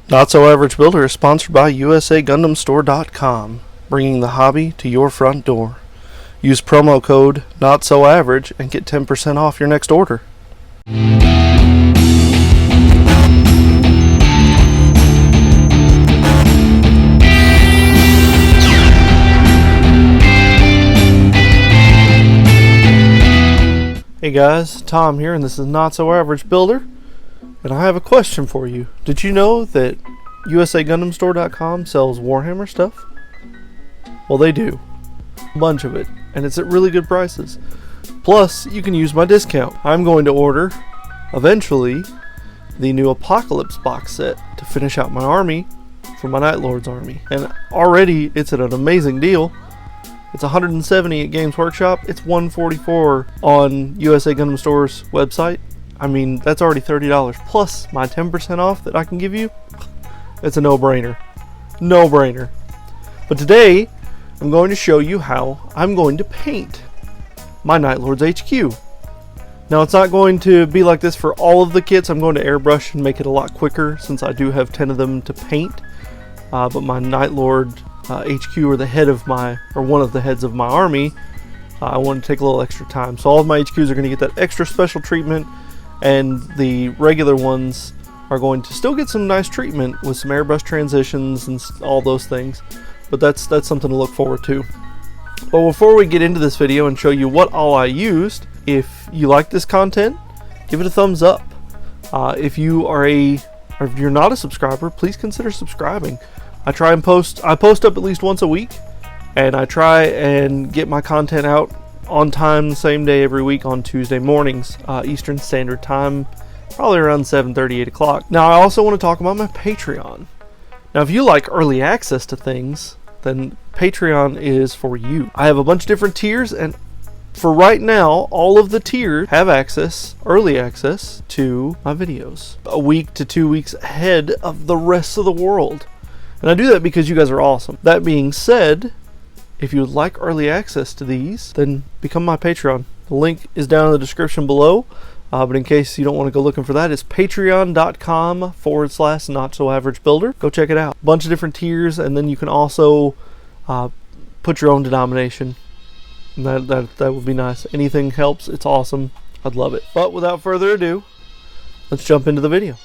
Not So Average Builder is sponsored by USAGundamStore.com, bringing the hobby to your front door. Use promo code NOTSOAVERAGE and get 10% off your next order. Hey guys, Tom here, and this is Not So Average Builder. And I have a question for you. Did you know that USAGundamStore.com sells Warhammer stuff? Well, they do. A bunch of it. And it's at really good prices. Plus, you can use my discount. I'm going to order, eventually, the new Apocalypse box set to finish out my army for my Night Lord's army. And already, it's at an amazing deal. It's $170 at Games Workshop. It's $144 on USA Gundam Store's website. I mean, that's already $30 plus my 10% off that I can give you. It's a no-brainer. No-brainer. But today, I'm going to show you how I'm going to paint my Night Lord's HQ. Now, it's not going to be like this for all of the kits. I'm going to airbrush and make it a lot quicker since I do have 10 of them to paint. But my Night Lord HQ, or the head of my, or one of the heads of my army, I want to take a little extra time. So all of my HQs are going to get that extra special treatment, and the regular ones are going to still get some nice treatment with some airbrush transitions and all those things. But that's something to look forward to. But before we get into this video and show you what all I used, if you like this content, give it a thumbs up. If you're not a subscriber, please consider subscribing. I post up at least once a week, and I try and get my content out on time the same day every week on Tuesday mornings, Eastern Standard Time, probably around 7:30, 8 o'clock. Now, I also want to talk about my Patreon. Now, if you like early access to things, then Patreon is for you. I have a bunch of different tiers, and for right now, all of the tiers have early access to my videos, a week to 2 weeks ahead of the rest of the world. And I do that because you guys are awesome. That being said, if you would like early access to these, then become my Patreon. The link is down in the description below. But in case you don't want to go looking for that, it's patreon.com/NotSoAverageBuilder. Go check it out. A bunch of different tiers, and then you can also put your own denomination. And that would be nice. Anything helps. It's awesome. I'd love it. But without further ado, let's jump into the video.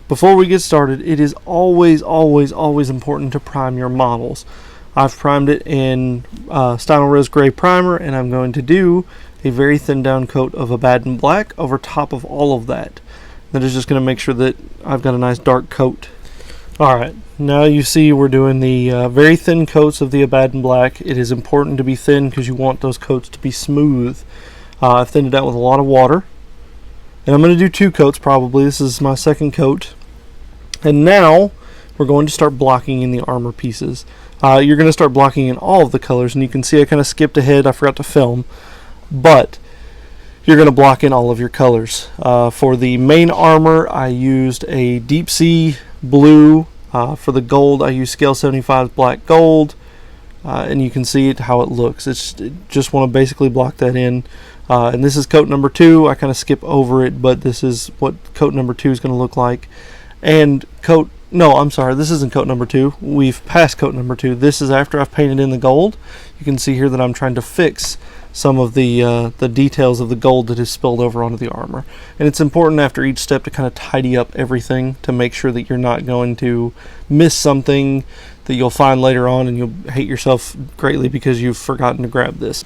Before we get started, it is always important to prime your models. I've primed it in Stynylrez Gray Primer, and I'm going to do a very thin down coat of Abaddon Black over top of all of that. That is just going to make sure that I've got a nice dark coat. Alright, now you see we're doing the very thin coats of the Abaddon Black. It is important to be thin because you want those coats to be smooth. I've thinned it out with a lot of water. And I'm going to do 2 coats probably. This is my second coat. And now we're going to start blocking in the armor pieces. You're going to start blocking in all of the colors, and you can see I kind of skipped ahead. I forgot to film. But you're going to block in all of your colors. For the main armor, I used a deep sea blue. For the gold, I used Scale 75 black gold. And you can see how it looks. Just want to basically block that in. And this is coat number 2. I kind of skip over it, but this is what coat number 2 is going to look like. And this isn't coat number 2. We've passed coat number 2. This is after I've painted in the gold. You can see here that I'm trying to fix some of the details of the gold that is spilled over onto the armor. And it's important after each step to kind of tidy up everything to make sure that you're not going to miss something that you'll find later on and you'll hate yourself greatly because you've forgotten to grab this.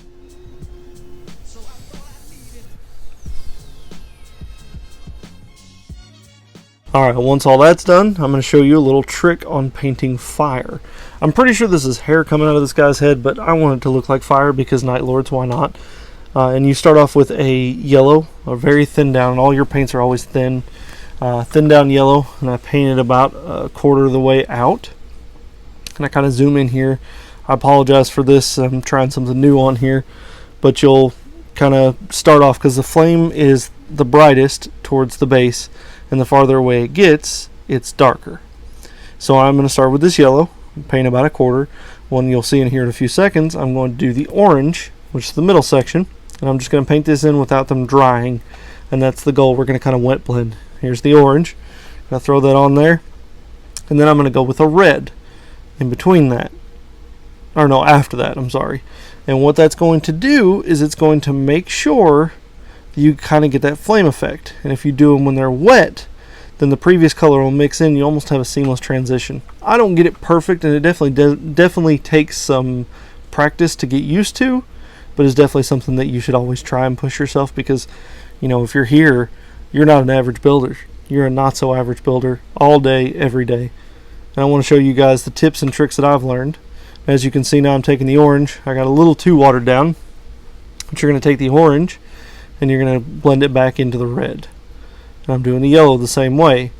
Alright, once all that's done, I'm going to show you a little trick on painting fire. I'm pretty sure this is hair coming out of this guy's head, but I want it to look like fire because Night Lords, why not? And you start off with a yellow, a very thin down, and all your paints are always thin. Thin down yellow, and I painted about a quarter of the way out. And I kind of zoom in here. I apologize for this, I'm trying something new on here, but you'll kind of start off because the flame is the brightest towards the base, and the farther away it gets, it's darker. So I'm going to start with this yellow, paint about a quarter. One you'll see in here in a few seconds, I'm going to do the orange, which is the middle section, and I'm just going to paint this in without them drying, and that's the goal. We're going to kind of wet blend. Here's the orange. I'll throw that on there. And then I'm going to go with a red in between that. Or no, after that, I'm sorry. And what that's going to do is it's going to make sure that you kind of get that flame effect. And if you do them when they're wet, then the previous color will mix in. You almost have a seamless transition. I don't get it perfect, and it definitely takes some practice to get used to, but it's definitely something that you should always try and push yourself, because, you know, if you're here, you're not an average builder. You're a not so average builder all day, every day. And I want to show you guys the tips and tricks that I've learned. As you can see now, I'm taking the orange. I got a little too watered down. But you're going to take the orange and you're going to blend it back into the red. And I'm doing the yellow the same way.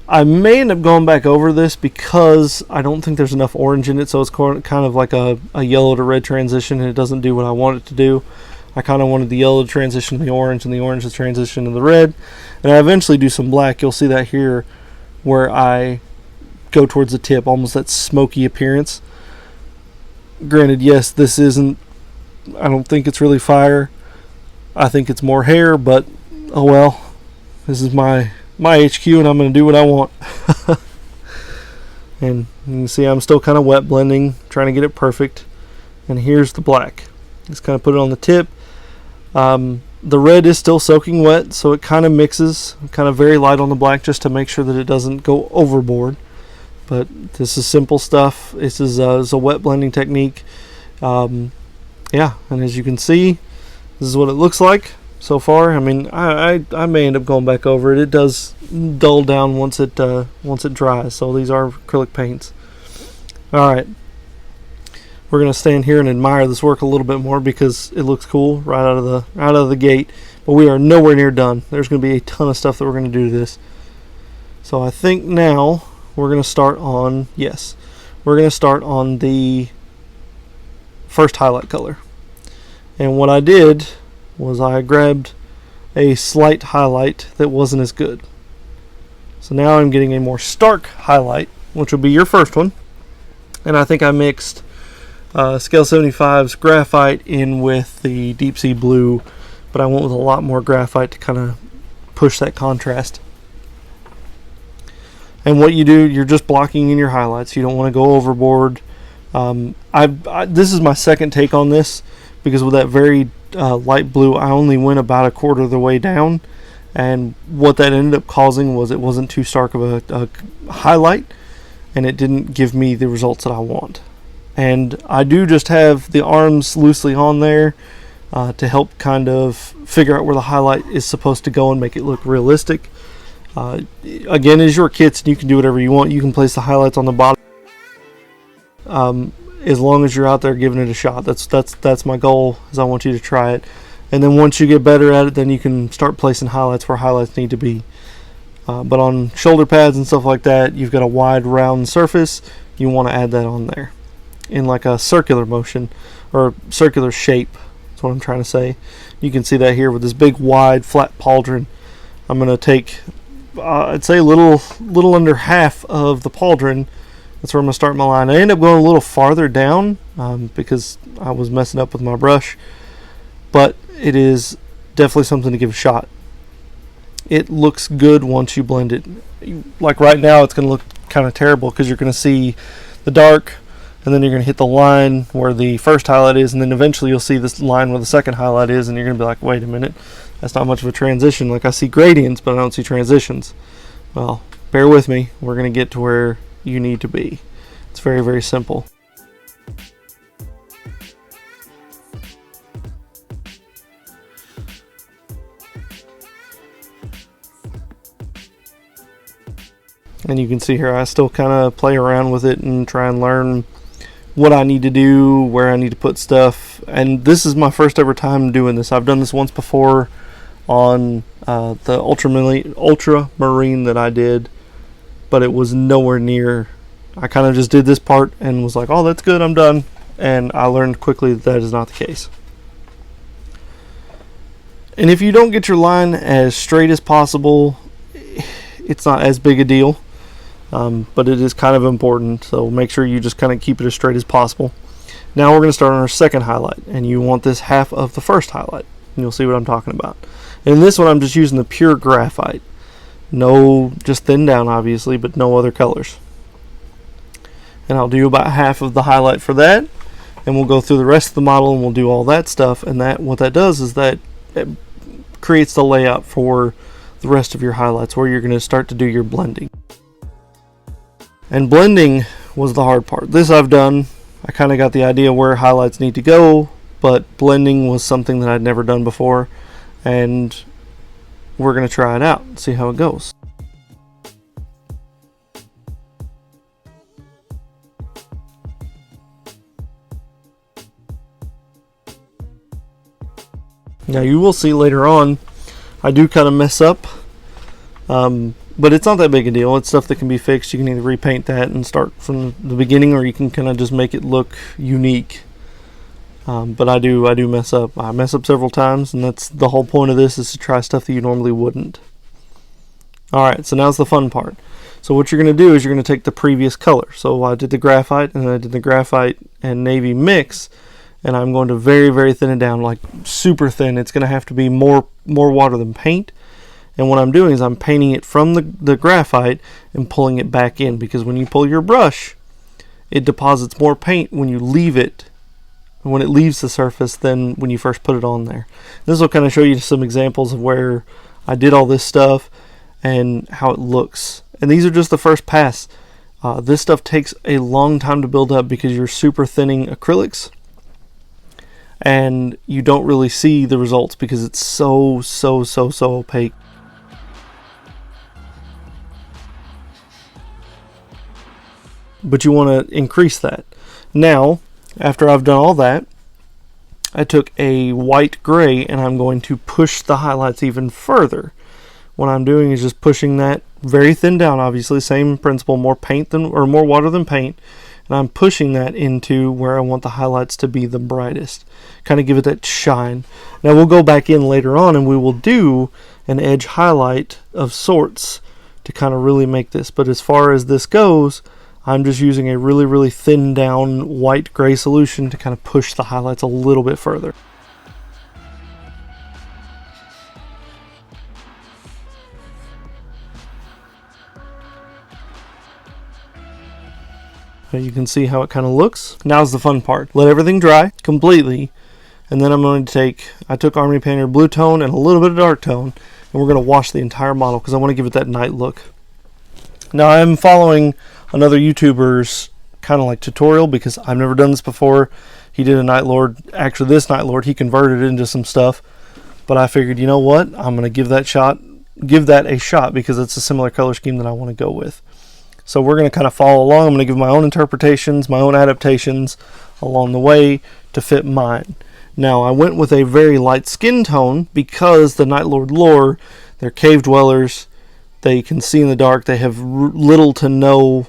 I may end up going back over this because I don't think there's enough orange in it, so it's kind of like a yellow to red transition, and it doesn't do what I want it to do. I kind of wanted the yellow to transition to the orange and the orange to transition to the red. And I eventually do some black. You'll see that here where I go towards the tip, almost that smoky appearance. Granted, yes, this isn't, I don't think it's really fire. I think it's more hair, but oh well. This is my HQ, and I'm going to do what I want. And you can see I'm still kind of wet blending, trying to get it perfect. And here's the black. Just kind of put it on the tip. The red is still soaking wet, so it kind of mixes, kind of very light on the black, just to make sure that it doesn't go overboard. But this is simple stuff. This is a wet blending technique. Yeah, and as you can see, this is what it looks like so far. I mean, I may end up going back over it. It does dull down once it dries. So these are acrylic paints. All right, we're gonna stand here and admire this work a little bit more because it looks cool right out of the gate. But we are nowhere near done. There's gonna be a ton of stuff that we're gonna do to this. So I think now we're gonna start on the first highlight color. And what I did was I grabbed a slight highlight that wasn't as good. So now I'm getting a more stark highlight, which will be your first one. And I think I mixed Scale 75's graphite in with the deep sea blue, but I went with a lot more graphite to kind of push that contrast. And what you do, you're just blocking in your highlights. You don't want to go overboard. This is my second take on this, because with that very light blue, I only went about a quarter of the way down, and what that ended up causing was it wasn't too stark of a highlight, and it didn't give me the results that I want. And I do just have the arms loosely on there to help kind of figure out where the highlight is supposed to go and make it look realistic. Again, as your kits, you can do whatever you want. You can place the highlights on the bottom, as long as you're out there giving it a shot. That's my goal, is I want you to try it. And then once you get better at it, then you can start placing highlights where highlights need to be. But on shoulder pads and stuff like that, you've got a wide round surface. You want to add that on there in like a circular motion or circular shape. That's what I'm trying to say. You can see that here with this big wide flat pauldron. I'm going to take I'd say a little under half of the pauldron. That's where I'm going to start my line. I end up going a little farther down because I was messing up with my brush, but it is definitely something to give a shot. It looks good once you blend it. Like right now, it's going to look kind of terrible because you're going to see the dark, and then you're going to hit the line where the first highlight is, and then eventually you'll see this line where the second highlight is, and you're going to be like, wait a minute, that's not much of a transition. Like, I see gradients, but I don't see transitions. Well, bear with me. We're going to get to where you need to be. It's very, very simple. And you can see here I still kind of play around with it and try and learn what I need to do, where I need to put stuff. And this is my first ever time doing this. I've done this once before on the ultramarine that I did, but it was nowhere near. I kind of just did this part and was like, oh, that's good, I'm done. And I learned quickly that is not the case. And if you don't get your line as straight as possible, it's not as big a deal. But it is kind of important, so make sure you just kind of keep it as straight as possible. Now we're going to start on our second highlight, and you want this half of the first highlight, and you'll see what I'm talking about. In this one, I'm just using the pure graphite. No, just thinned down, obviously, but no other colors. and I'll do about half of the highlight for that, and we'll go through the rest of the model and we'll do all that stuff. And that what that does is that it creates the layout for the rest of your highlights where you're going to start to do your blending. And blending was the hard part. This I've done. I kind of got the idea where highlights need to go, but blending was something that I'd never done before, and we're going to try it out and see how it goes. Now you will see later on I do kind of mess up, but it's not that big a deal. It's stuff that can be fixed. You can either repaint that and start from the beginning, or you can kind of just make it look unique. But I do mess up. I mess up several times, and that's the whole point of this, is to try stuff that you normally wouldn't. Alright, so now's the fun part. So what you're going to do is you're going to take the previous color. So I did the graphite, and then I did the graphite and navy mix, and I'm going to very, very thin it down, like super thin. It's going to have to be more water than paint. And what I'm doing is I'm painting it from the graphite and pulling it back in, because when you pull your brush, it deposits more paint when you leave it, when it leaves the surface, than when you first put it on there. This will kind of show you some examples of where I did all this stuff and how it looks. And these are just the first pass. This stuff takes a long time to build up because you're super thinning acrylics, and you don't really see the results because it's so opaque. But you want to increase that. Now, after I've done all that, I took a white gray and I'm going to push the highlights even further. What I'm doing is just pushing that very thin down, obviously, same principle, more water than paint. And I'm pushing that into where I want the highlights to be the brightest. Kind of give it that shine. Now we'll go back in later on and we will do an edge highlight of sorts to kind of really make this. But as far as this goes, I'm just using a really thin down white gray solution to kind of push the highlights a little bit further. You can see how it kind of looks. Now's the fun part. Let everything dry completely, and then I'm going to I took Army Painter blue tone and a little bit of dark tone, and we're going to wash the entire model because I want to give it that night look. Now I'm following another YouTuber's kind of like tutorial because I've never done this before. He did a Night Lord. Actually, this Night Lord, he converted it into some stuff, but I figured, you know what, I'm going to give that a shot because it's a similar color scheme that I want to go with. So we're going to kind of follow along. I'm going to give my own interpretations, my own adaptations along the way to fit mine. Now, I went with a very light skin tone because the Night Lord lore, they're cave dwellers. They can see in the dark. They have little to no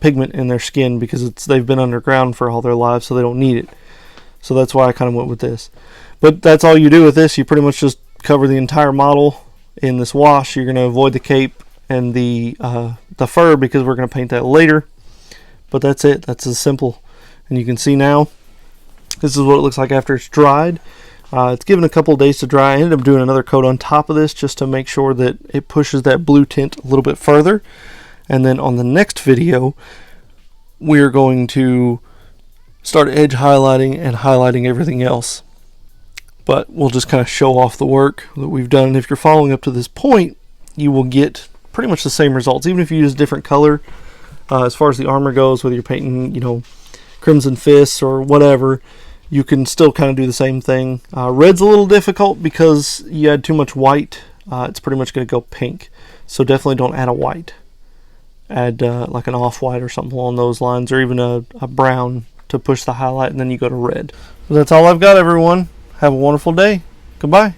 pigment in their skin because they've been underground for all their lives, so they don't need it. So that's why I kind of went with this. But that's all you do with this. You pretty much just cover the entire model in this wash. You're going to avoid the cape and the fur because we're going to paint that later. But that's it. That's as simple. And you can see now, this is what it looks like after it's dried. It's given a couple of days to dry. I ended up doing another coat on top of this just to make sure that it pushes that blue tint a little bit further. And then on the next video, we're going to start edge highlighting and highlighting everything else. But we'll just kind of show off the work that we've done. And if you're following up to this point, you will get pretty much the same results, even if you use a different color. As far as the armor goes, whether you're painting, Crimson Fists or whatever, you can still kind of do the same thing. Red's a little difficult because you add too much white. It's pretty much going to go pink. So definitely don't add a white. Add like an off-white or something along those lines, or even a brown to push the highlight, and then you go to red. So that's all I've got, everyone. Have a wonderful day. Goodbye.